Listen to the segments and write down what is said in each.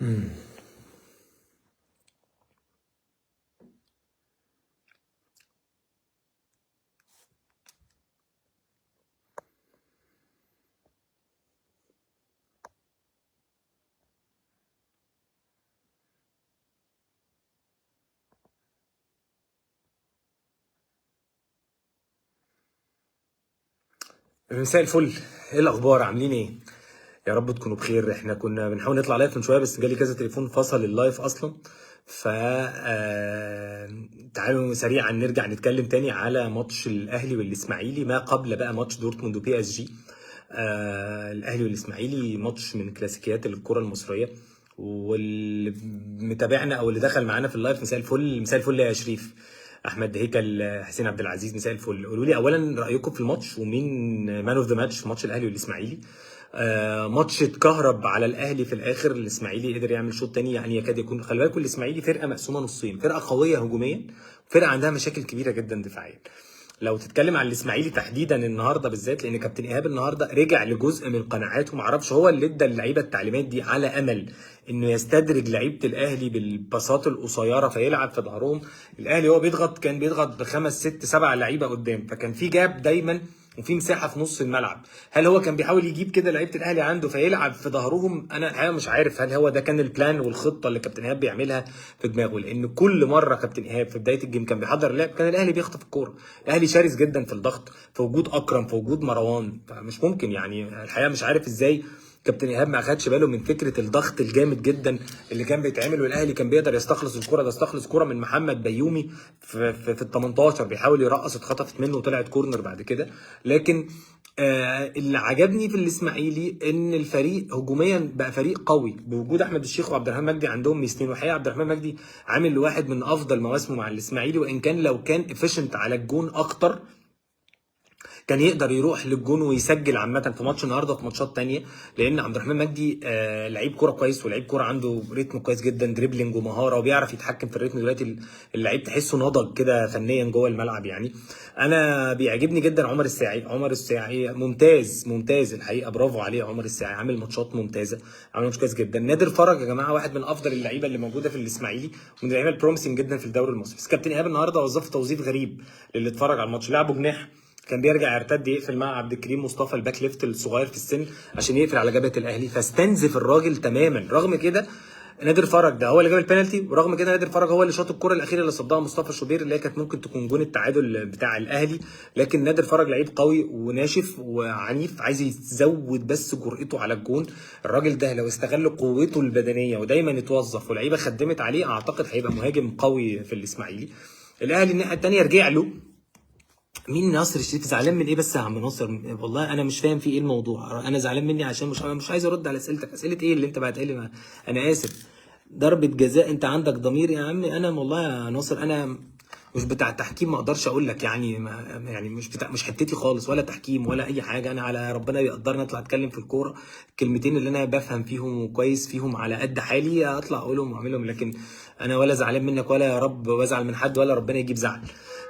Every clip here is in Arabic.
مساء الفل. ايه الاخبار؟ عاملين ايه؟ يا رب تكونوا بخير. احنا كنا بنحاول نطلع لايف من شويه بس جالي كذا تليفون فصل اللايف اصلا. ف تعالوا سريعا نرجع نتكلم تاني على ماتش الاهلي والاسماعيلي ما قبل بقى ماتش دورتموند وبي اس جي. الاهلي والاسماعيلي ماتش من كلاسيكيات الكره المصريه، واللي متابعنا او اللي دخل معانا في اللايف مساء الفل. مساء الفل يا شريف، احمد هيكل، حسين عبد العزيز، مساء الفل. قولوا لي اولا رايكم في الماتش ومين مان اوف ذا ماتش في ماتش الاهلي والاسماعيلي. ماتش اتكهرب على الاهلي في الاخر، الاسماعيلي قدر يعمل شوط تاني يعني يكاد يكون. خلي بالكم الاسماعيلي فرقه مقسومه نصين، فرقه قويه هجوميا، فرقه عندها مشاكل كبيره جدا دفاعيا. لو تتكلم عن الاسماعيلي تحديدا النهارده بالذات، لان كابتن ايهاب النهارده رجع لجزء من قناعاته، معرفش هو اللي ادى اللعيبه التعليمات دي على امل انه يستدرج لعيبه الاهلي بالباصات القصيره فيلعب في ظهرهم. الاهلي هو بيضغط، كان بيضغط بخمس ست سبع لعيبه قدام، فكان في جاب دايما وفي مساحه في نص الملعب. هل هو كان بيحاول يجيب كده لعيبه الاهلي عنده فيلعب في ظهرهم؟ انا الحقيقه مش عارف هل هو ده كان البلان والخطه اللي كابتن ايهاب بيعملها في دماغه، لان كل مره كابتن ايهاب في بدايه الجيم كان بيحضر اللعب كان الاهلي بيخطف الكوره. الاهلي شرس جدا في الضغط في وجود اكرم، في وجود مروان، فمش ممكن يعني. الحقيقه مش عارف ازاي كابتن ايهاب ما اخدش باله من فكره الضغط الجامد جدا اللي كان بيتعمل، والاهلي كان بيقدر يستخلص الكره. ده استخلص كره من محمد بيومي في ال 18 بيحاول يرقص، اتخطفت منه وطلعت كورنر بعد كده. لكن اللي عجبني في الاسماعيلي ان الفريق هجوميا بقى فريق قوي بوجود احمد الشيخ وعبد الرحمن مجدي، عندهم ميزتين. وحقيقه عبد الرحمن مجدي عامل واحد من افضل مواسمه مع الاسماعيلي، وان كان لو كان افيشنت على الجون اكتر كان يقدر يروح للجون ويسجل عامه في ماتش النهارده وفي ماتشات تانية. لان عبد الرحمن مجدي لعيب كوره كويس، ولعيب كوره عنده ريتم كويس جدا، دريبلينج ومهاره، وبيعرف يتحكم في الريتم. دلوقتي اللعيب تحسه نضج كده فنيا جوه الملعب يعني. انا بيعجبني جدا عمر الساعي. عمر الساعي ممتاز ممتاز الحقيقه، برافو عليه. عمر الساعي عامل ماتشات ممتازه، عامل ماتش كويس جدا. نادر فرج يا جماعه واحد من افضل اللعيبه اللي موجوده في الاسماعيلي، ومن اللعيبه البروميسنج جدا في الدوري المصري. بس كابتن ايهاب النهارده وظفه توظيف غريب للي اتفرج على الماتش. لعبه جناح، كان بيرجع يرتد يقفل مع عبد الكريم مصطفى الباك ليفت الصغير في السن عشان يقفل على جبهه الاهلي، فاستنزف الراجل تماما. رغم كده نادر فرج ده هو اللي جاب البينالتي، ورغم كده نادر فرج هو اللي شاط الكره الاخيره اللي صدها مصطفى شوبير اللي هي كانت ممكن تكون جون التعادل بتاع الاهلي. لكن نادر فرج لعيب قوي وناشف وعنيف، عايز يزود بس جرأته على الجون. الراجل ده لو استغل قوته البدنيه ودايما يتوظف واللعيبه خدمت عليه، اعتقد هيبقى مهاجم قوي في الاسماعيلي. الاهلي الناحيه الثانيه رجع له مين؟ ناصر الشريف. زعلان من ايه بس يا عم ناصر؟ والله انا مش فاهم في ايه الموضوع. انا زعلان مني عشان مش عايز ارد على اسئلتك. اسئله ايه اللي انت بعتها لي؟ انا اسف. ضربه جزاء، انت عندك ضمير يا عم؟ انا والله يا ناصر انا مش بتاع التحكيم، ما اقدرش اقول لك يعني يعني مش حتتي خالص، ولا تحكيم ولا اي حاجه. انا على ربنا يقدرني اطلع اتكلم في الكوره، الكلمتين اللي انا بفهم فيهم وكويس فيهم على قد حالي اطلع اقولهم واعملهم. لكن انا ولا زعلان منك ولا يا رب بزعل من حد ولا ربنا يجيب زعل.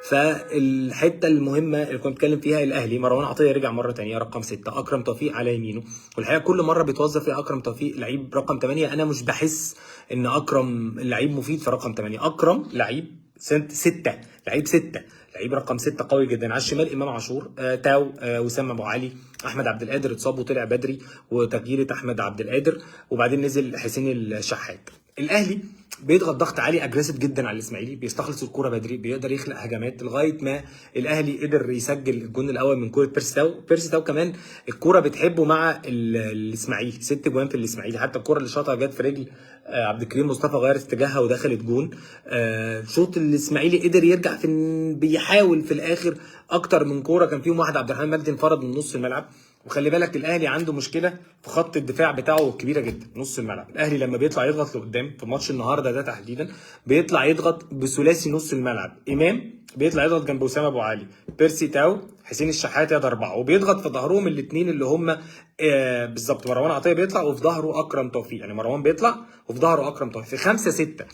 فالحته المهمه اللي كنت بتكلم فيها الاهلي، مروان عطيه رجع مره ثانيه رقم 6، اكرم توفيق على يمينه. والحقيقه كل مره بيتوظف فيها اكرم توفيق لعيب رقم 8. انا مش بحس ان اكرم لعيب مفيد في رقم 8. اكرم لعيب 6، لعيب 6، لعيب رقم 6 قوي جدا. على الشمال امام عاشور، تاو، وسام ابو علي، احمد عبد القادر اتصاب وطلع بدري وتغييره احمد عبد القادر، وبعدين نزل حسين الشحات. الاهلي بيضغط ضغط عالي اجريسيف جدا على الاسماعيلي، بيستخلص الكوره بدري، بيقدر يخلق هجمات لغايه ما الاهلي قدر يسجل الجون الاول من كوره بيرسي تاو. بيرسي تاو كمان الكوره بتحبه مع الاسماعيلي، 6 جوان في الاسماعيلي. حتى الكوره اللي شاطها جت في رجل عبد الكريم مصطفى غيرت اتجاهها ودخلت جون. شوط الاسماعيلي قدر يرجع في بيحاول في الاخر اكتر من كوره، كان فيهم واحد عبد الرحمن مجدي انفرد من نص الملعب. وخلي بالك الاهلي عنده مشكله في خط الدفاع بتاعه كبيره جدا، نص الملعب. الاهلي لما بيطلع يضغط لقدام في ماتش النهارده ده تحديدا بيطلع يضغط بثلاثي نص الملعب. امام بيطلع يضغط جنب وسام ابو علي، بيرسي تاو، حسين الشحات، يا ده 4، وبيضغط في ظهرهم الاثنين اللي هم بالظبط مروان عطيه بيطلع وفي ظهره اكرم توفيق. يعني مروان بيطلع وفي ظهره اكرم توفيق في 5-6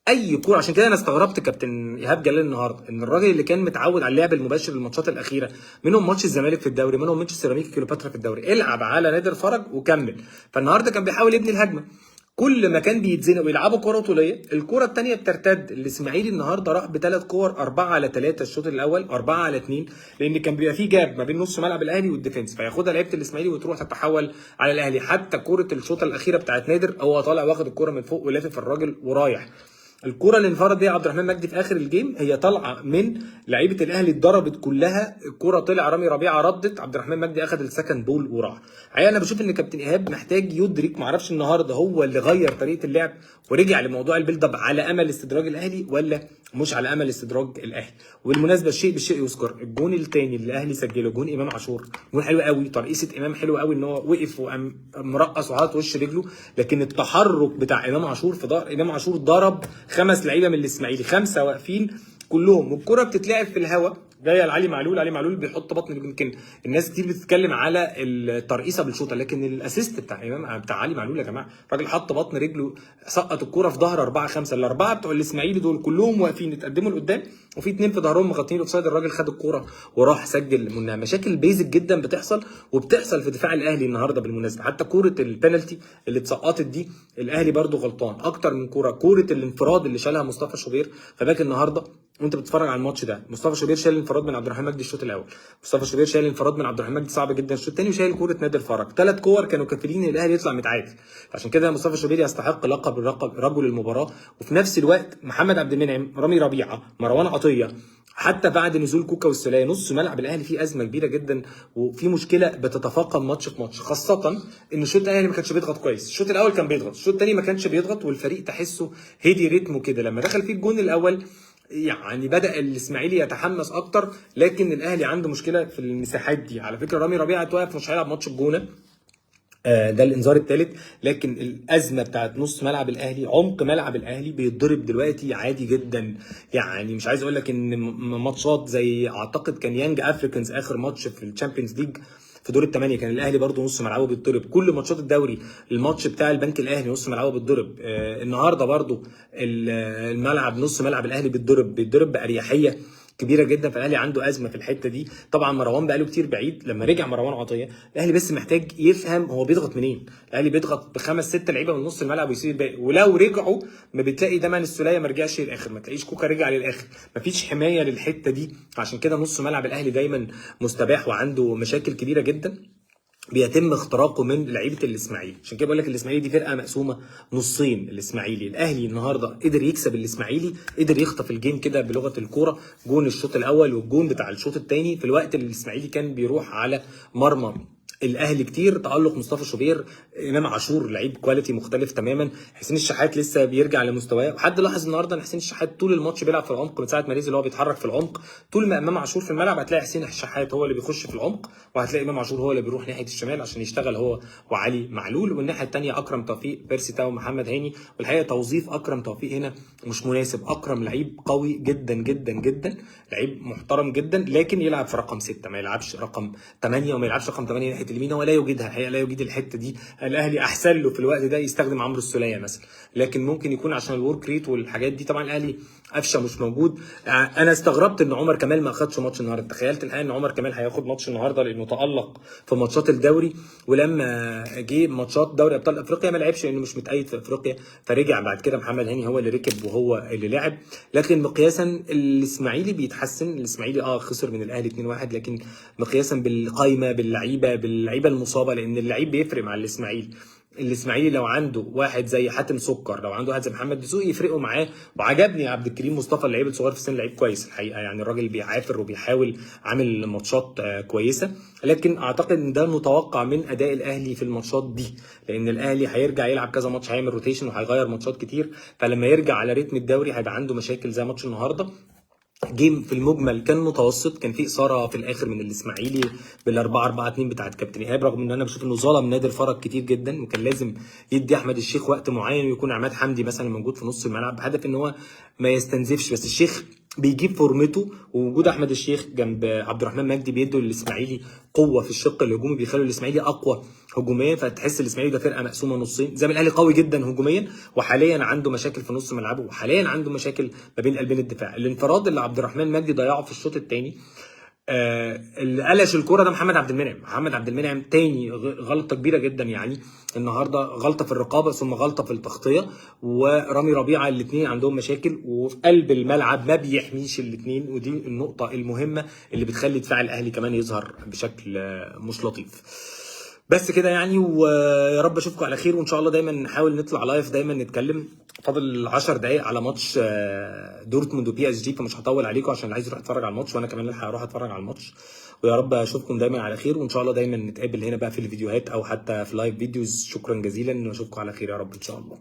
اي كوره. عشان كده انا استغربت كابتن ايهاب جلال النهارده ان الراجل اللي كان متعود على اللعب المباشر الماتشات الاخيره، منهم ماتش الزمالك في الدوري، منهم ماتش سيراميكا كليوباترا في الدوري، العب على نادر فرج وكمل. فالنهارده كان بيحاول يبني الهجمه، كل ما كان بيتزنق ويلعبوا كره طوليه، الكره الثانيه بترتد. الاسماعيلي النهارده راح بثلاث كور 4-3 الشوط الاول، 4-2، لان كان بيبقى في جاب ما بين نص ملعب الاهلي والديفنس، فياخدها لعيبه الاسماعيلي وتروح تتحول على الاهلي. حتى كره الشوط الاخيره بتاعت نادر، هو طالع واخد الكره من فوق ولافف الراجل ورايح. الكره اللي انفرد بيها عبد الرحمن مجدي في اخر الجيم هي طالعه من لعيبه الاهلي، اتضربت كلها. الكره طلع رامي ربيعه ردت، عبد الرحمن مجدي اخذ السكند بول وراح. حقيقه انا بشوف ان كابتن ايهاب محتاج يدرك، معرفش النهارده هو اللي غير طريقه اللعب ورجع لموضوع البيلد اب على امل استدراج الاهلي ولا مش على امل استدراج الاهلي. وبالمناسبه الشيء بالشيء يذكر، الجون الثاني اللي الاهلي سجله جون امام عاشور، جون حلو قوي، ترقيصه امام حلو قوي ان هو وقف وقام مرقص وحاطط وش رجله، لكن التحرك بتاع امام عاشور في ظهر امام عاشور ضرب 5 لعيبه من الاسماعيلي، 5 واقفين كلهم، والكره بتتلعب في الهواء جايه لعلي معلول. علي معلول بيحط بطن. يمكن الناس كتير بتتكلم على الترقيصه بالشوطه، لكن الاسيست بتاع علي معلول يا جماعه، الراجل حط بطن رجله سقط الكره في ظهر 4-5. الاربعه بتوع الاسماعيلي دول كلهم واقفين اتقدموا لقدام، وفي 2 في ظهرهم مغطين الاوفسايد، الراجل خد الكوره وراح سجل منها. مشاكل بيزك جدا بتحصل وبتحصل في دفاع الاهلي النهارده بالمناسبه. حتى كوره البنالتي اللي اتسقطت دي الاهلي برده غلطان اكتر من كوره الانفراد اللي شالها مصطفى شوبير. فباك النهارده وانت بتتفرج على الماتش ده، مصطفى شوبير شال الانفراد من عبد الرحمن مجدي الشوط الاول، مصطفى شوبير شال الانفراد من عبد الرحمن مجدي صعب جدا الشوط الثاني، وشايل كوره نادر فرج. 3 كور كانوا كافيين ان الاهلي يطلع متعادل. عشان كده مصطفى شوبير يستحق لقب رجل المباراه. وفي نفس الوقت محمد عبد المنعم، رامي ربيعه، مروان عطيه، حتى بعد نزول كوكا والسوليه، نص ملعب الاهلي فيه ازمه كبيره جدا، وفي مشكله بتتفاقم ماتش في ماتش، خاصه ان الشوط الاولاني ما كانش بيضغط كويس، الشوط الاول كان بيضغط، الشوط الثاني ما كانش بيضغط، والفريق تحسه هدي رتمه كده. لما دخل فيه الجون الاول يعني بدأ الاسماعيلي يتحمس اكتر، لكن الاهلي عنده مشكله في المساحات دي. على فكره رامي ربيعه اتوقف، مش هيلعب ماتش الجونه، ده الانذار الثالث. لكن الازمه بتاعت نص ملعب الاهلي، عمق ملعب الاهلي بيتضرب دلوقتي عادي جدا. يعني مش عايز اقول لك ان ماتشات زي اعتقد كان يانج افريكانز اخر ماتش في الشامبيونز ليج في دور الثمانيه، كان الاهلي برده نص ملعبه بيتضرب. كل ماتشات الدوري، الماتش بتاع البنك الاهلي نص ملعبه بيتضرب. النهارده برده الملعب، نص ملعب الاهلي بيتضرب باريحيه كبيره جدا. فالاهلي عنده ازمه في الحته دي. طبعا مروان بقاله كتير بعيد، لما رجع مروان عطيه الاهلي بس محتاج يفهم هو بيضغط منين. الاهلي بيضغط بخمس 6 لعيبه من نص الملعب ويسيب الباقي، ولو رجعوا ما بتلاقي دايما السوليه ما رجعش للاخر، ما تلاقيش كوكا رجع للاخر، ما فيش حمايه للحته دي. عشان كده نص ملعب الاهلي دايما مستباح وعنده مشاكل كبيره جدا بيتم اختراقه من لعيبه الاسماعيلي. عشان كده بقول لك الاسماعيلي دي فرقه مقسومه نصين. الاسماعيلي، الاهلي النهارده قدر يكسب الاسماعيلي، قدر يخطف الجيم كده بلغه الكوره، جون الشوط الاول والجون بتاع الشوط الثاني في الوقت اللي الاسماعيلي كان بيروح على مرمى الاهلي كتير. تالق مصطفى شوبير، امام عاشور لعيب كواليتي مختلف تماما، حسين الشحات لسه بيرجع لمستواه. وحد لاحظ النهارده ان حسين الشحات طول الماتش بيلعب في العمق من ساعه ما نزل، هو بيتحرك في العمق. طول ما امام عاشور في الملعب هتلاقي حسين الشحات هو اللي بيخش في العمق، وهتلاقي امام عاشور هو اللي بيروح ناحيه الشمال عشان يشتغل هو وعلي معلول. والناحيه الثانيه اكرم توفيق، بيرسي تاو، محمد هاني. والحقيقه توظيف اكرم توفيق هنا مش مناسب. اكرم لعيب قوي جدا جدا جدا، لعيب محترم جدا، لكن يلعب في رقم 6، ما يلعبش رقم 8 وما يلعبش رقم 8 ناحيه اليمين، ولا يوجدها الحقيقه، لا يوجد الحته دي. الاهلي احسن له في الوقت ده يستخدم عمرو السوليه مثلا، لكن ممكن يكون عشان الورك ريت والحاجات دي. طبعا الاهلي قفشه مش موجود. انا استغربت ان عمر كمال ما اخدش ماتش النهارده، تخيلت الحقيقه ان عمر كمال هياخد ماتش النهارده لانه تالق في ماتشات الدوري، ولما جه ماتشات دوري ابطال افريقيا ما لعبش لانه مش متأيد في افريقيا، فرجع بعد كده محمد هاني هو اللي ركب وهو اللي لعب. لكن مقياسا الاسماعيلي بيتحسن. الاسماعيلي خسر من الاهلي 2-1، لكن مقياسا بالقايمه باللعيبه المصابه، لان اللعيب بيفرق مع الاسماعيلي. الاسماعيلي لو عنده واحد زي حاتم سكر، لو عنده واحد زي محمد دسوقي يفرقوا معاه. وعجبني عبد الكريم مصطفى اللعيب الصغير في السن، لعيب كويس الحقيقه، يعني الراجل بيعافر وبيحاول، عامل ماتشات كويسه. لكن اعتقد ان ده متوقع من اداء الاهلي في الماتشات دي، لان الاهلي هيرجع يلعب كذا ماتش، هيعمل روتيشن وهيغير ماتشات كتير، فلما يرجع على رتم الدوري هيبقى عنده مشاكل زي ماتش النهارده. جيم في المجمل كان متوسط، كان في اثاره في الاخر من الاسماعيلي بال4-4-2 بتاعت كابتن ايهاب، رغم ان انا بشوف انه ظلم نادر فرج كتير جدا، وكان لازم يدي احمد الشيخ وقت معين ويكون عماد حمدي مثلا موجود في نص الملعب بهدف ان هو ما يستنزفش. بس الشيخ بيجيب فورمته، ووجود احمد الشيخ جنب عبد الرحمن مجدي بيدوا للاسماعيلي قوه في الشق الهجومي، بيخلوا الاسماعيلي اقوى هجوميا، فتحس الاسماعيلي ده فرقه مقسومه نصين. زي ما الاهلي قوي جدا هجوميا وحاليا عنده مشاكل في نص ملعبه، وحاليا عنده مشاكل ما بين قلبين الدفاع. الانفراد اللي عبد الرحمن مجدي ضيعه في الشوط الثاني اللي قلش الكرة ده محمد عبد المنعم. محمد عبد المنعم تاني غلطة كبيرة جدا يعني النهارده، غلطة في الرقابة ثم غلطة في التغطية، ورامي ربيعة الاثنين عندهم مشاكل، وفي قلب الملعب ما بيحميش الاثنين، ودي النقطة المهمة اللي بتخلي دفاع الاهلي كمان يظهر بشكل مش لطيف. بس كده يعني، ويا رب اشوفكم على خير، وان شاء الله دايما نحاول نطلع لايف، دايما نتكلم. فاضل 10 دقايق على ماتش دورتموند وبي اس جي، فمش هطول عليكم عشان اللي عايز يروح يتفرج على الماتش، وانا كمان هروح اتفرج على الماتش. ويا رب اشوفكم دايما على خير، وان شاء الله دايما نتقابل هنا بقى في الفيديوهات او حتى في لايف فيديوز. شكرا جزيلا، واشوفكم على خير يا رب ان شاء الله.